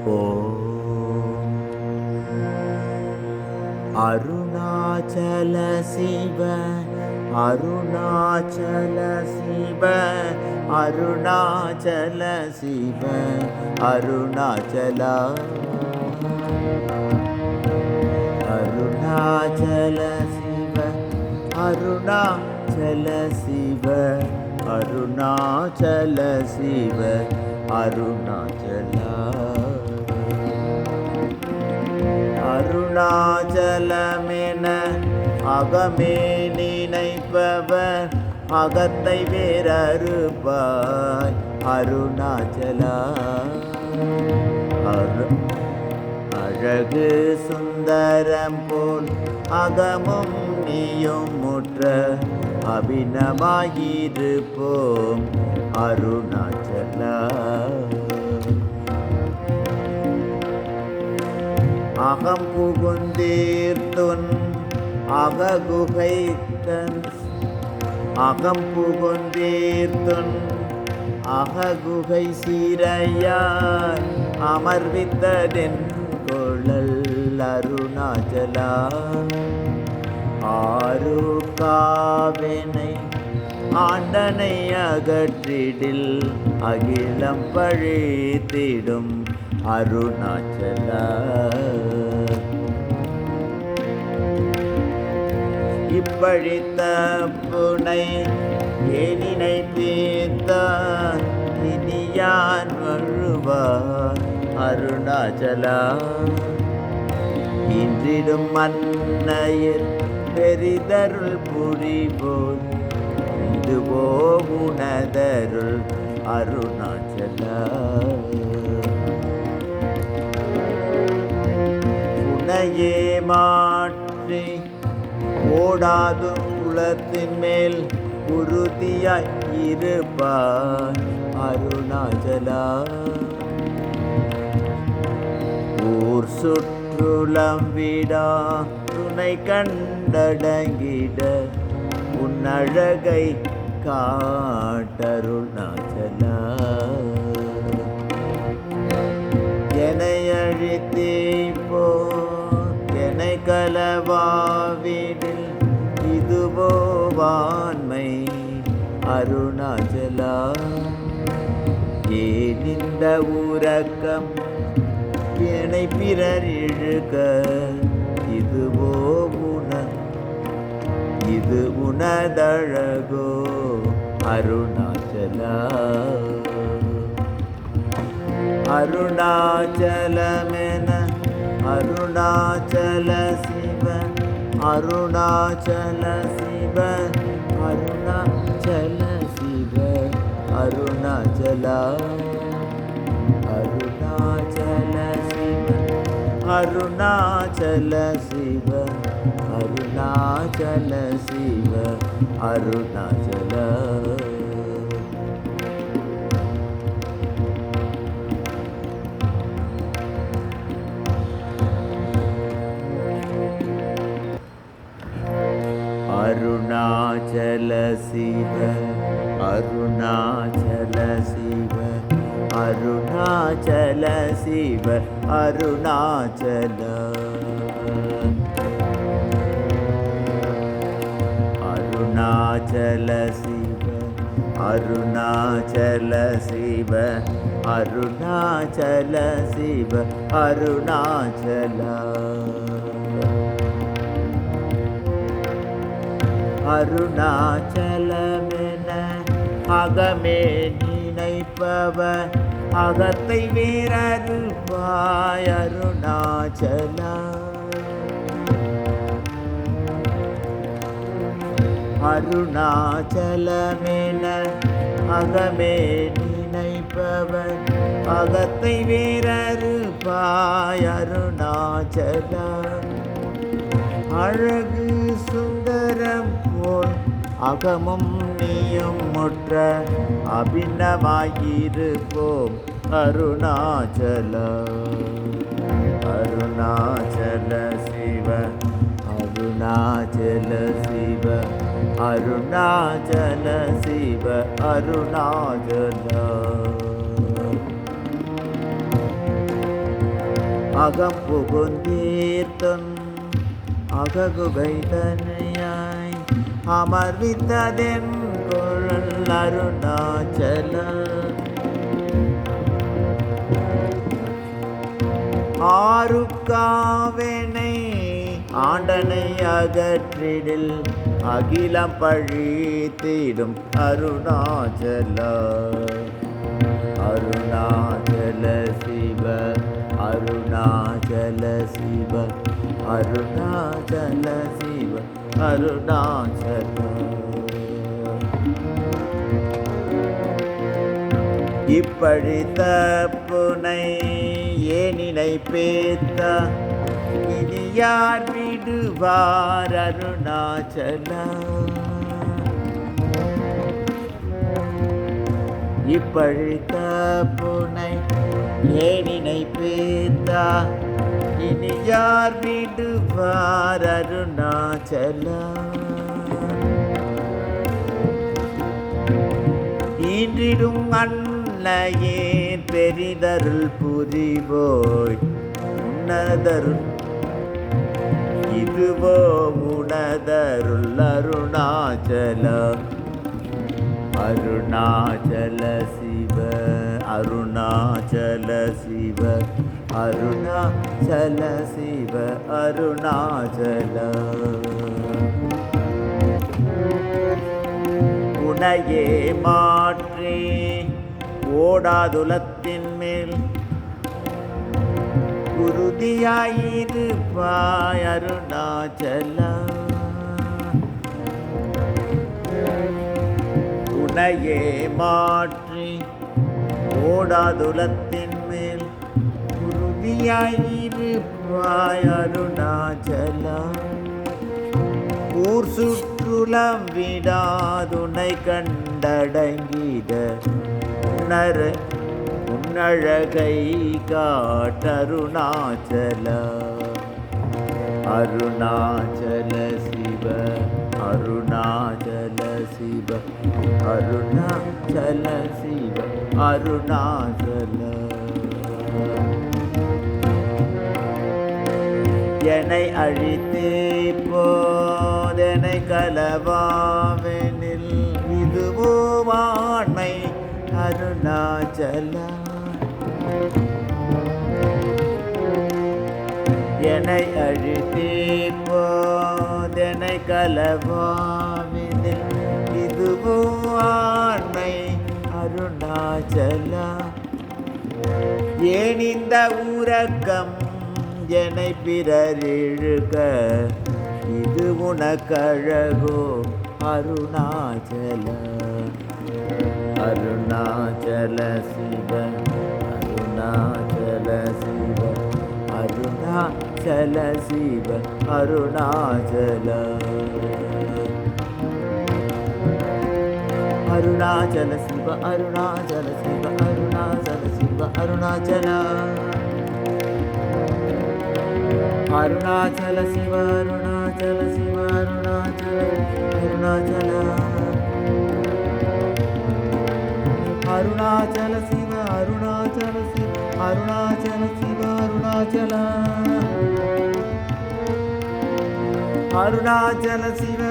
ஓம் அருணாச்சல சிவ அருணாச்சல சிவ அருணாச்சல சிவ அருணாச்சலா அருணாச்சல சிவ அருணாச்சல சிவ அருணாச்சல சிவ அருணாச்சலா அருணாச்சலமென அகமே நினைப்பவர் அகத்தை வேறறுப்பாய் அருணாச்சலா அழகு சுந்தரம் போல் அகமும் நீயும் முற்ற அபிநமாயிருப்போம் அருணாச்சலா அகம் புகுந்தீர்த்துன் அககுகைத்தன் அகம் புகுந்தீர்த்துன் அககுகை சீரையாய் அமர்வித்ததென் கொள்ளல் அருணாச்சலா ஆரு காவினை ஆண்டனை அகற்றிடில் அகிலம் பழித்திடும் அருணாச்சலா இப்பழித்த புனை ஏனினை தீர்த்த இனியான் வழுவார் அருணாச்சலா இன்றிடும் மன்னையில் பெரிதருள் புரிபோல் இதுவோ உனதருள் அருணாச்சலா உன்னையே மாற்றி ஓடாது குளத்தின் மேல் உறுதியாய் இருப்பார் அருணாச்சலா ஊர் சுற்றுலம் விடா துணை கண்டடங்கிட உன்னழகை காட்டருணாச்சலா என்னை அழித்தே போ என்னை கலவாவிடில் இதுவோ வான்மை அருணாச்சலா ஏன் இந்த உறக்கம் என்னை பிறர் இழுக்க இதுவோ இது உனதழகோ அருணாச்சலா அருணாச்சலமென அருணாச்சல சிவ அருணாச்சல சிவ அருணாச்சல சிவ அருணாச்சலா அருணாச்சல சிவ அருணாச்சல சிவ அருணாச்சல சிவ அருணாச்சலா அருணாச்சல சிவ அருணாச்சல சிவ அருணாச்சல சிவ அருணாச்சலா அருணாச்சல சிவ அருணாச்சல சிவ அருணாச்சல சிவ அருணாச்சலா அருணாச்சலமென அகமே நினைப்பவர் அகத்தை வேறறுப்பாய் அருணாச்சலா அருணாச்சலமென அகமே நினைப்பவர் அகத்தை வேறறுப்பாய் அருணாச்சலா அழகு சுந்தரம் போல் அகமும் நீயும் முற்ற அபிநமாயிருப்போம் அருணாச்சலா அருணாச்சல சிவ அருணாச்சல சிவ அருணாச்சல சிவ அருணாச்சலா அகம் புகுந்தீர்த்தன் அககுகை தனியாய் அமர்வித்ததென் குழல் அருணாச்சல. ஆருக்காவெனை ஆண்டனை அகற்றிடில் அகிலம் பழித்திடும் அருணாச்சல. அருணாச்சல சிவ அருணாச்சல சிவ அருணாச்சல சிவ அருணாச்சல. இப்பழித்த புனை ஏனினை பேத்த இனி யார் விடுவார் அருணாச்சல. இப்பழித்த புனை ஏனினை பேத்த இனி யார் விடுவார் அருணாச்சல. ஈன்றிடும் அன்னையே பெரிதருள் புரிவோய் உன்னதருள் இதுவோ உனதருள் அருணாச்சல. அருணாச்சல சிவ அருணாச்சல சிவ அருணாச்சல சிவ அருணாச்சல. உனையே மாற்றி ஓடாதுலத்தின் மேல் உறுதியாயிருப்பாய் அருணாச்சல. உனையே மாற்றி ஓடாதுலத்தின் மேல் உறுதியாயிருப்பாய் அருணாச்சல. ஊர் சுற்றுலம் விடாதுனை கண்டடங்கிட உணர உன்னழகை காட்டருணாச்சல. அருணாச்சல சிவ அருணாச்சல சிவ அருணாச்சல சிவ அருணாச்சல. என்னை அழித்து போதனை கலவாவெனில் இதுவோ வாண்மை அருணாச்சல. என்னை அழித்து போதனை கலவாவெனில் இதுவோ வாண்மை அருணாச்சல. ஏன் இந்த உறக்கம் என்னை பிறர் இழுக்க இது உனக்கழகோ அருணாச்சல. அருணாச்சல சிவ அருணாச்சல சிவ அருணாச்சல சிவ அருணாச்சல. அருணாச்சல சிவ அருணாச்சல சிவ அருணாச்சல சிவ அருணாச்சல. அருணாச்சல சிவ அருணாச்சல சிவ அருணாச்சல அருணாச்சல. அருணாச்சல சிவ அருணாச்சல சிவ அருணாச்சல சிவ அருணாச்சல. அருணாச்சல சிவ